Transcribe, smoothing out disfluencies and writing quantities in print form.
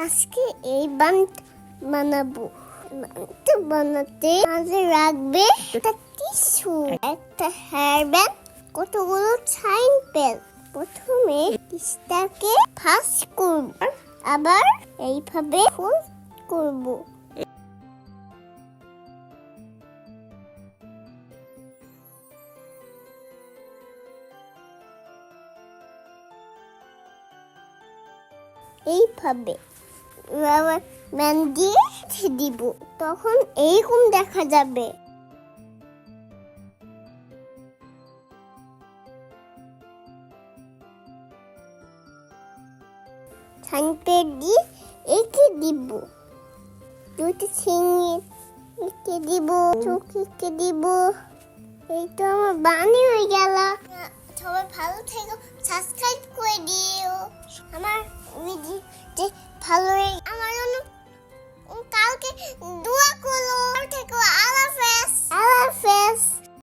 আজকে এই বান্ট বানাবো। বান্ট বানাতে মাঝে রাখবে একটা টিস্যু, একটা হেয়ার ব্যান্ড, কতগুলো সাইন পেন। প্রথমে টিস্যুটাকে ভাঁজ করব, আবার এইভাবে ফোল্ড করব। এইভাবে রাবার ব্যান্ড দিয়ে দিব, তখন এইরকম দেখা যাবে। সাইনপেড দিয়ে এঁকে দিব, দুটো ছিঙে এঁকে দিব, চোখ এঁকে দিব। এই তো আমার বানি হয়ে গেল। সবাই ভালো থেকো, সাবস্ক্রাইব করে দিও। আমার ভিডিওতে ভালো আমার জন্য